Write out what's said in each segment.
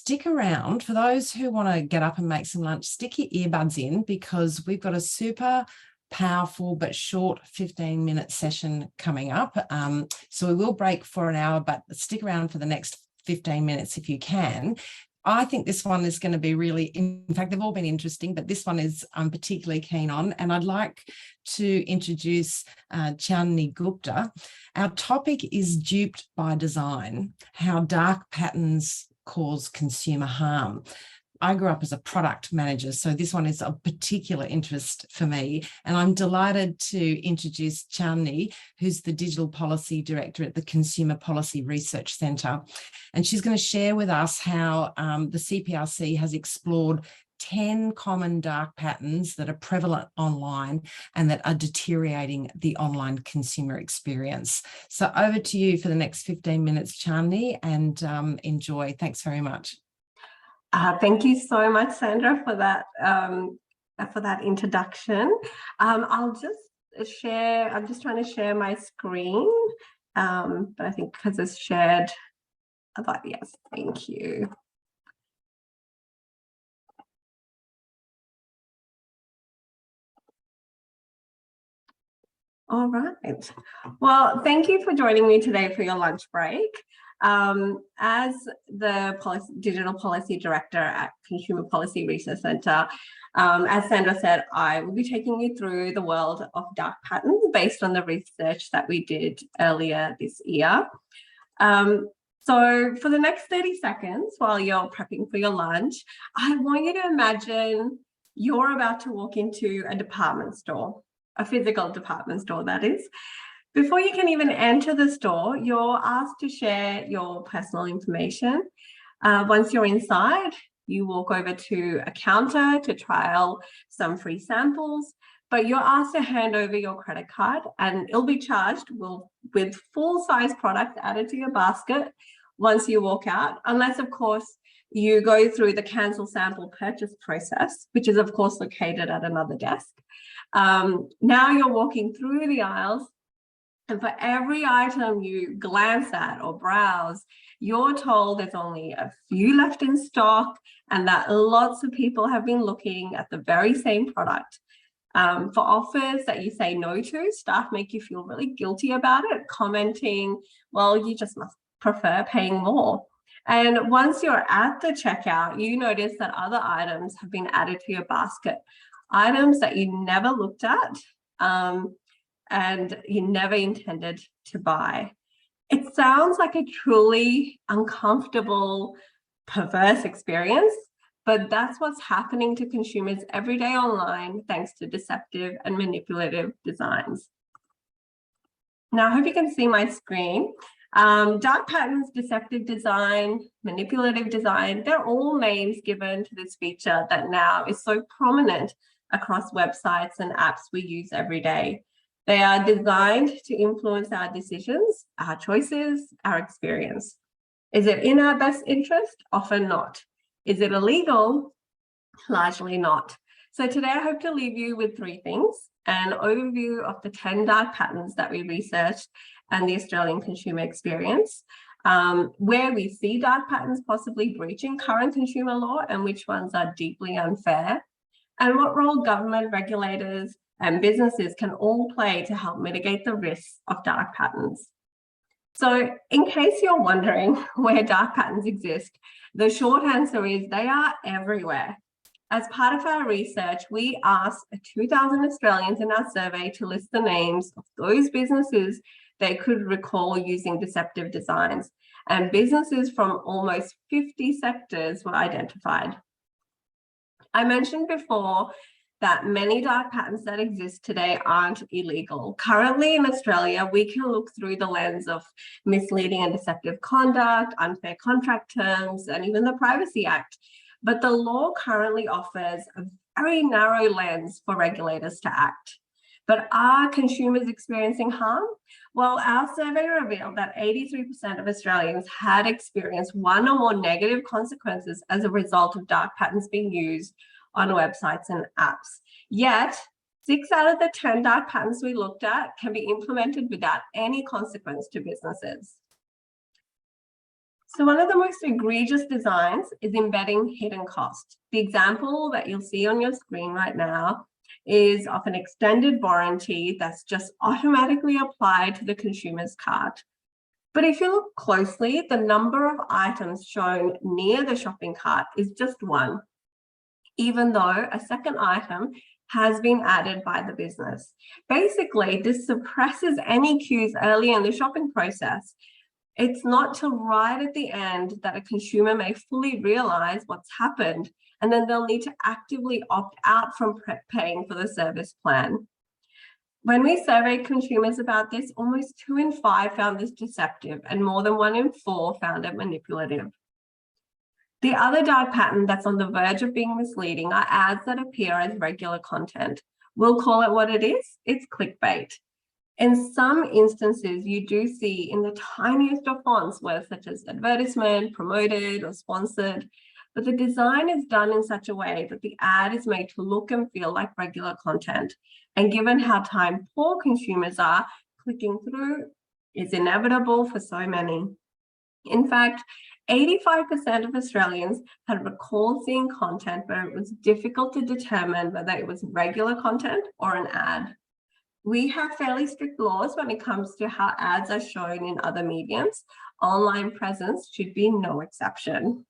stick around. For those who want to get up and make some lunch, stick your earbuds in, because we've got a super powerful but short 15-minute session coming up. So we will break for an hour, but stick around for the next 15 minutes if you can. I think this one is going to be really, in fact, they've all been interesting, but this one is I'm particularly keen on. And I'd like to introduce Chandni Gupta. Our topic is duped by design, how dark patterns cause consumer harm. I grew up as a product manager, so this one is of particular interest for me. And I'm delighted to introduce Chandni, who's the Digital Policy Director at the Consumer Policy Research Centre. And she's going to share with us how the CPRC has explored 10 common dark patterns that are prevalent online and that are deteriorating the online consumer experience. So over to you for the next 15 minutes, Chandni, and enjoy. Thanks very much. Thank you so much, Sandra, for that introduction. I'll just share. I'm just trying to share my screen, but I think because it's shared, I thought yes. Thank you. All right. Well, thank you for joining me today for your lunch break. As the Digital Policy Director at Consumer Policy Research Centre, as Sandra said, I will be taking you through the world of dark patterns based on the research that we did earlier this year. So for the next 30 seconds, while you're prepping for your lunch, I want you to imagine you're about to walk into a department store, a physical department store, that is. Before you can even enter the store, you're asked to share your personal information. Once you're inside, you walk over to a counter to trial some free samples, but you're asked to hand over your credit card and it'll be charged with full-size product added to your basket once you walk out, unless, of course, you go through the cancel sample purchase process, which is, of course, located at another desk. Now you're walking through the aisles, and for every item you glance at or browse, you're told there's only a few left in stock and that lots of people have been looking at the very same product. For offers that you say no to, staff make you feel really guilty about it, commenting, well, you just must prefer paying more. And once you're at the checkout, you notice that other items have been added to your basket, items that you never looked at, and you never intended to buy. It sounds like a truly uncomfortable, perverse experience, but that's what's happening to consumers every day online, thanks to deceptive and manipulative designs. Now, I hope you can see my screen. Dark patterns, deceptive design, manipulative design, they're all names given to this feature that now is so prominent across websites and apps we use every day. They are designed to influence our decisions, our choices, our experience. Is it in our best interest? Often not. Is it illegal? Largely not. So today I hope to leave you with three things: an overview of the 10 dark patterns that we researched and the Australian consumer experience, where we see dark patterns possibly breaching current consumer law and which ones are deeply unfair, and what role government, regulators, and businesses can all play to help mitigate the risks of dark patterns. So in case you're wondering where dark patterns exist, the short answer is they are everywhere. As part of our research, we asked 2,000 Australians in our survey to list the names of those businesses they could recall using deceptive designs, and businesses from almost 50 sectors were identified. I mentioned before that many dark patterns that exist today aren't illegal. Currently in Australia, we can look through the lens of misleading and deceptive conduct, unfair contract terms, and even the Privacy Act. But the law currently offers a very narrow lens for regulators to act. But are consumers experiencing harm? Well, our survey revealed that 83% of Australians had experienced one or more negative consequences as a result of dark patterns being used on websites and apps. Yet, 6 out of the 10 dark patterns we looked at can be implemented without any consequence to businesses. So one of the most egregious designs is embedding hidden cost. The example that you'll see on your screen right now is of an extended warranty that's just automatically applied to the consumer's cart. But if you look closely, the number of items shown near the shopping cart is just one, even though a second item has been added by the business. Basically, this suppresses any queues early in the shopping process. It's not till right at the end that a consumer may fully realize what's happened, and then they'll need to actively opt out from paying for the service plan. When we surveyed consumers about this, almost 2 in 5 found this deceptive, and more than 1 in 4 found it manipulative. The other dark pattern that's on the verge of being misleading are ads that appear as regular content. We'll call it what it is. It's clickbait. In some instances, you do see in the tiniest of fonts words such as advertisement, promoted, or sponsored, but the design is done in such a way that the ad is made to look and feel like regular content. And given how time poor consumers are, clicking through is inevitable for so many. In fact, 85% of Australians had recalled seeing content where it was difficult to determine whether it was regular content or an ad. We have fairly strict laws when it comes to how ads are shown in other mediums. Online presence should be no exception.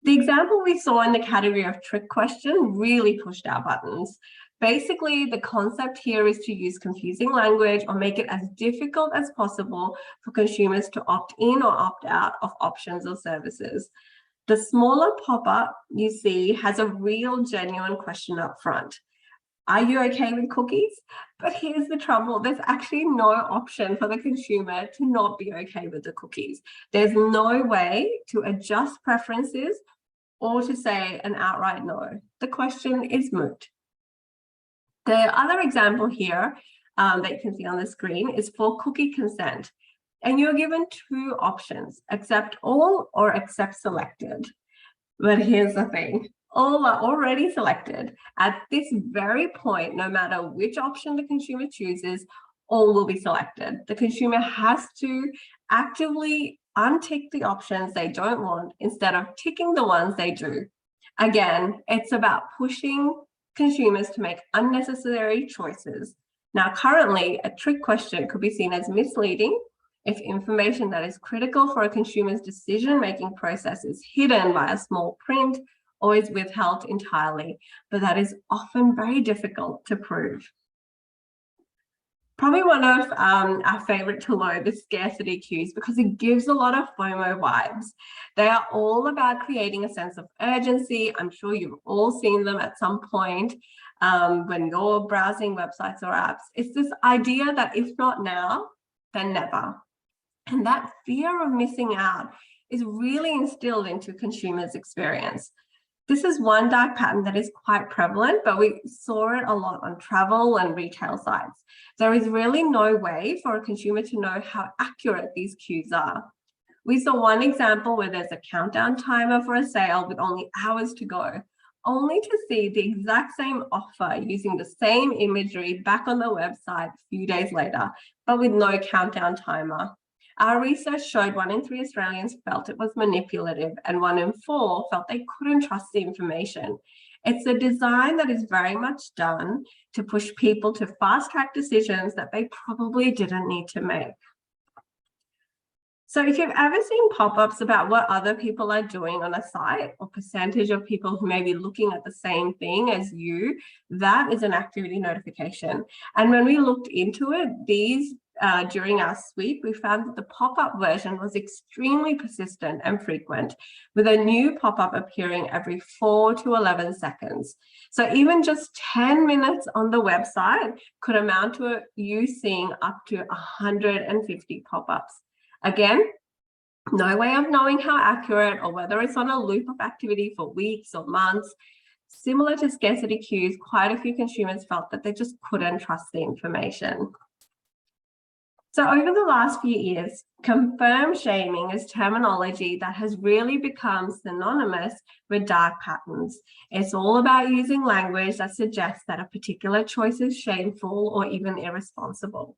The example we saw in the category of trick question really pushed our buttons. Basically, the concept here is to use confusing language or make it as difficult as possible for consumers to opt in or opt out of options or services. The smaller pop-up you see has a real genuine question up front. Are you okay with cookies? But here's the trouble. There's actually no option for the consumer to not be okay with the cookies. There's no way to adjust preferences or to say an outright no. The question is moot. The other example here that you can see on the screen is for cookie consent. And you're given 2 options, accept all or accept selected. But here's the thing. All are already selected. At this very point, no matter which option the consumer chooses, all will be selected. The consumer has to actively untick the options they don't want instead of ticking the ones they do. Again, it's about pushing consumers to make unnecessary choices. Now, currently, a trick question could be seen as misleading if information that is critical for a consumer's decision-making process is hidden by a small print or is withheld entirely, but that is often very difficult to prove. Probably one of our favorite to load is scarcity queues because it gives a lot of FOMO vibes. They are all about creating a sense of urgency. I'm sure you've all seen them at some point when you're browsing websites or apps. It's this idea that if not now, then never. And that fear of missing out is really instilled into consumers' experience. This is one dark pattern that is quite prevalent, but we saw it a lot on travel and retail sites. There is really no way for a consumer to know how accurate these queues are. We saw one example where there's a countdown timer for a sale with only hours to go, only to see the exact same offer using the same imagery back on the website a few days later, but with no countdown timer. Our research showed 1 in 3 Australians felt it was manipulative and 1 in 4 felt they couldn't trust the information. It's a design that is very much done to push people to fast-track decisions that they probably didn't need to make. So if you've ever seen pop-ups about what other people are doing on a site or percentage of people who may be looking at the same thing as you, that is an activity notification. And when we looked into it, during our sweep, we found that the pop-up version was extremely persistent and frequent, with a new pop-up appearing every 4 to 11 seconds. So even just 10 minutes on the website could amount to you seeing up to 150 pop-ups. Again, no way of knowing how accurate or whether it's on a loop of activity for weeks or months. Similar to scarcity queues, quite a few consumers felt that they just couldn't trust the information. So over the last few years, confirm shaming is terminology that has really become synonymous with dark patterns. It's all about using language that suggests that a particular choice is shameful or even irresponsible.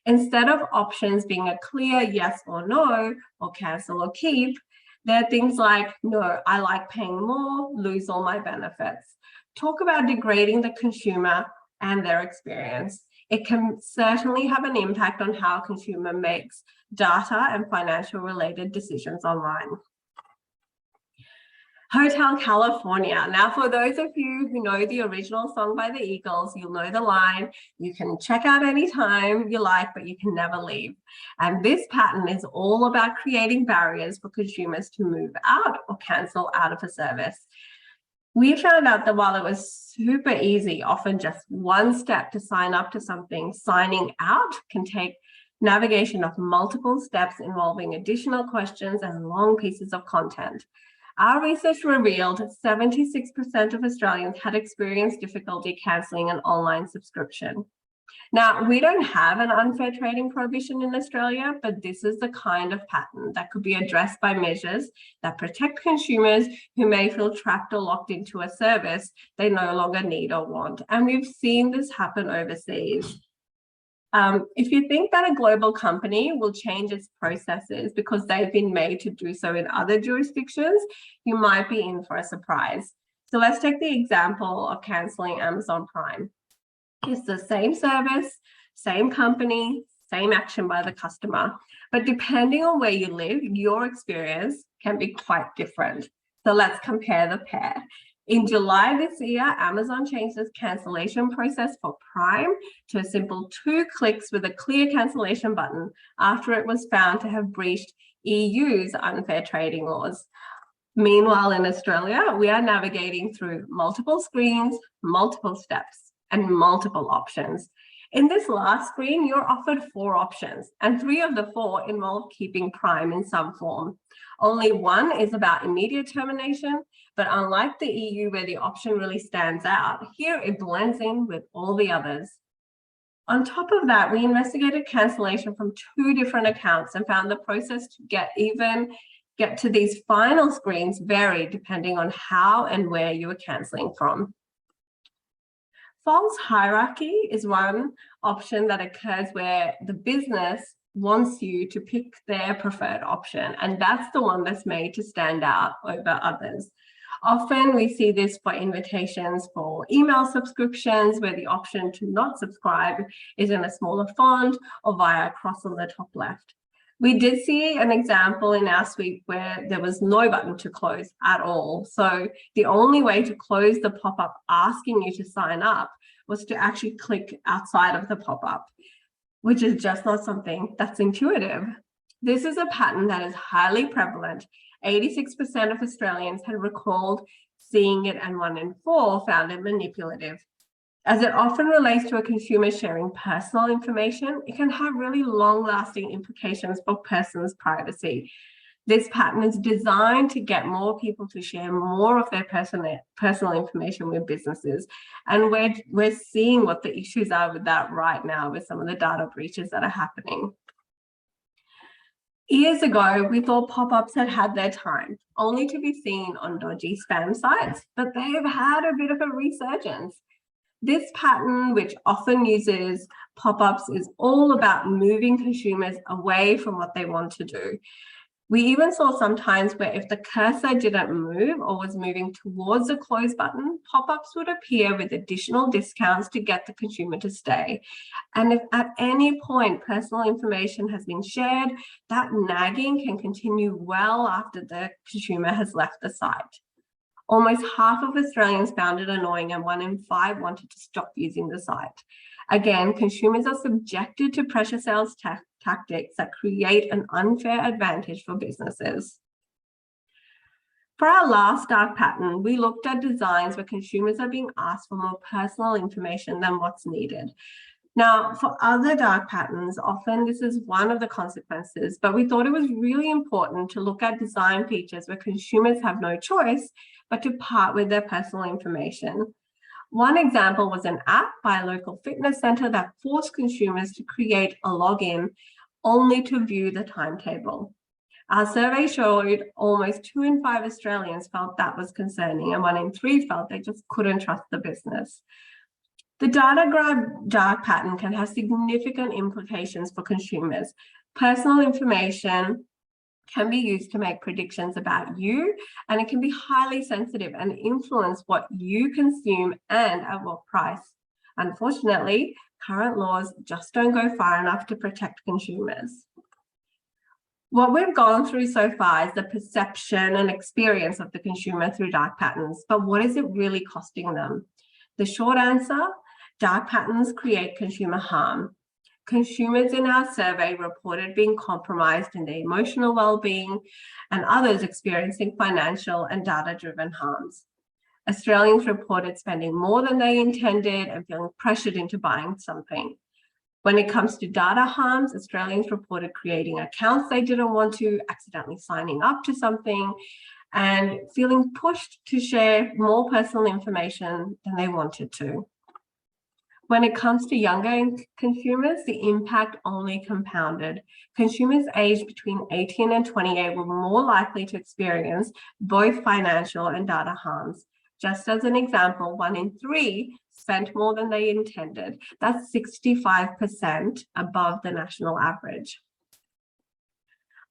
Instead of options being a clear yes or no, or cancel or keep, there are things like, no, I like paying more, lose all my benefits. Talk about degrading the consumer and their experience. It can certainly have an impact on how a consumer makes data and financial related decisions online. Hotel California. Now, for those of you who know the original song by the Eagles, you'll know the line, you can check out anytime you like, but you can never leave. And this pattern is all about creating barriers for consumers to move out or cancel out of a service. We found out that while it was super easy, often just one step to sign up to something, signing out can take navigation of multiple steps involving additional questions and long pieces of content. Our research revealed 76% of Australians had experienced difficulty cancelling an online subscription. Now, we don't have an unfair trading prohibition in Australia, but this is the kind of pattern that could be addressed by measures that protect consumers who may feel trapped or locked into a service they no longer need or want. And we've seen this happen overseas. If you think that a global company will change its processes because they've been made to do so in other jurisdictions, you might be in for a surprise. So let's take the example of cancelling Amazon Prime. It's the same service, same company, same action by the customer, but depending on where you live, your experience can be quite different. So let's compare the pair. In July this year, Amazon changed its cancellation process for Prime to a simple 2 clicks with a clear cancellation button after it was found to have breached EU's unfair trading laws. Meanwhile, in Australia, we are navigating through multiple screens, multiple steps, and multiple options. In this last screen, you're offered 4 options, and 3 of the 4 involve keeping Prime in some form. Only 1 is about immediate termination, but unlike the EU where the option really stands out, here it blends in with all the others. On top of that, we investigated cancellation from 2 different accounts and found the process to get to these final screens varied depending on how and where you were cancelling from. False hierarchy is one option that occurs where the business wants you to pick their preferred option, and that's the one that's made to stand out over others. Often we see this for invitations for email subscriptions where the option to not subscribe is in a smaller font or via a cross on the top left. We did see an example in our suite where there was no button to close at all. So the only way to close the pop-up asking you to sign up was to actually click outside of the pop-up, which is just not something that's intuitive. This is a pattern that is highly prevalent. 86% of Australians had recalled seeing it, and 1 in 4 found it manipulative. As it often relates to a consumer sharing personal information, it can have really long-lasting implications for persons' privacy. This pattern is designed to get more people to share more of their personal information with businesses. And we're seeing what the issues are with that right now with some of the data breaches that are happening. Years ago, we thought pop-ups had their time, only to be seen on dodgy spam sites, but they have had a bit of a resurgence. This pattern, which often uses pop-ups, is all about moving consumers away from what they want to do. We even saw sometimes where if the cursor didn't move or was moving towards the close button, pop-ups would appear with additional discounts to get the consumer to stay. And if at any point personal information has been shared, that nagging can continue well after the consumer has left the site. Almost half of Australians found it annoying, and 1 in 5 wanted to stop using the site. Again, consumers are subjected to pressure sales tactics that create an unfair advantage for businesses. For our last dark pattern, we looked at designs where consumers are being asked for more personal information than what's needed. Now, for other dark patterns, often this is one of the consequences, but we thought it was really important to look at design features where consumers have no choice but to part with their personal information. One example was an app by a local fitness center that forced consumers to create a login only to view the timetable. Our survey showed almost 2 in 5 Australians felt that was concerning, and 1 in 3 felt they just couldn't trust the business. The data grab dark pattern can have significant implications for consumers. Personal information can be used to make predictions about you, and it can be highly sensitive and influence what you consume and at what price. Unfortunately, current laws just don't go far enough to protect consumers. What we've gone through so far is the perception and experience of the consumer through dark patterns, but what is it really costing them? The short answer, dark patterns create consumer harm. Consumers in our survey reported being compromised in their emotional well-being and others experiencing financial and data-driven harms. Australians reported spending more than they intended and feeling pressured into buying something. When it comes to data harms, Australians reported creating accounts they didn't want to, accidentally signing up to something, and feeling pushed to share more personal information than they wanted to. When it comes to younger consumers, the impact only compounded. Consumers aged between 18 and 28 were more likely to experience both financial and data harms. Just as an example, 1 in 3 spent more than they intended. That's 65% above the national average.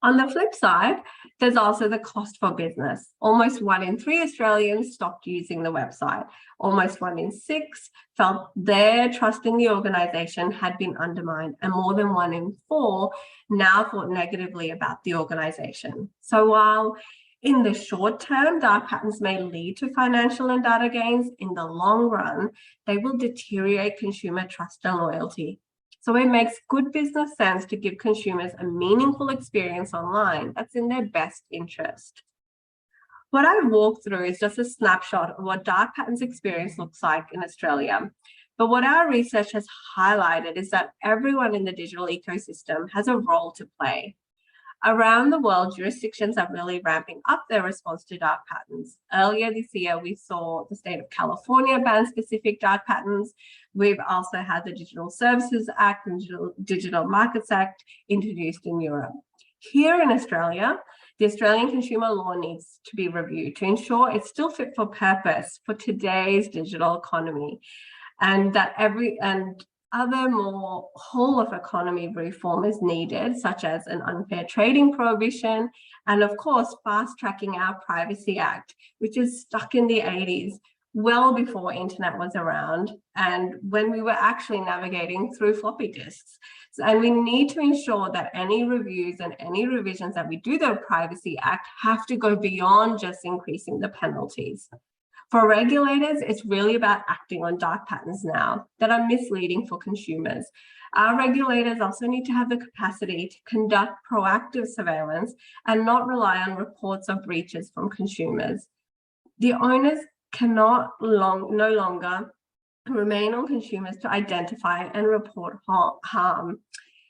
On the flip side, there's also the cost for business. Almost 1 in 3 Australians stopped using the website. Almost 1 in 6 felt their trust in the organisation had been undermined, and more than 1 in 4 now thought negatively about the organisation. So while in the short term, dark patterns may lead to financial and data gains, in the long run, they will deteriorate consumer trust and loyalty. So it makes good business sense to give consumers a meaningful experience online that's in their best interest. What I've walked through is just a snapshot of what dark patterns experience looks like in Australia. But what our research has highlighted is that everyone in the digital ecosystem has a role to play. Around the world, jurisdictions are really ramping up their response to dark patterns. Earlier this year, we saw the state of California ban specific dark patterns. We've also had the Digital Services Act and Digital Markets Act introduced in Europe. Here in Australia, the Australian consumer law needs to be reviewed to ensure it's still fit for purpose for today's digital economy, and that other more whole of economy reform is needed, such as an unfair trading prohibition, and of course, fast tracking our Privacy Act, which is stuck in the 80s, well before internet was around, and when we were actually navigating through floppy disks. And we need to ensure that any reviews and any revisions that we do to the Privacy Act have to go beyond just increasing the penalties. For regulators, it's really about acting on dark patterns now that are misleading for consumers. Our regulators also need to have the capacity to conduct proactive surveillance and not rely on reports of breaches from consumers. The onus cannot no longer remain on consumers to identify and report harm.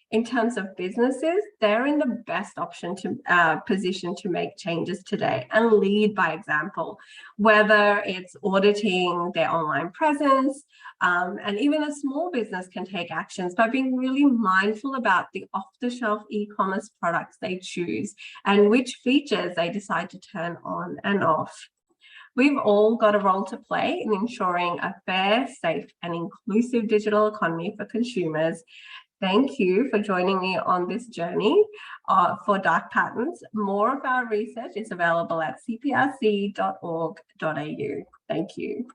In terms of businesses, they're in the best position to make changes today and lead by example, whether it's auditing their online presence, and even a small business can take actions by being really mindful about the off-the-shelf e-commerce products they choose and which features they decide to turn on and off. We've all got a role to play in ensuring a fair, safe, and inclusive digital economy for consumers. Thank you for joining me on this journey for dark patterns. More of our research is available at cprc.org.au. Thank you.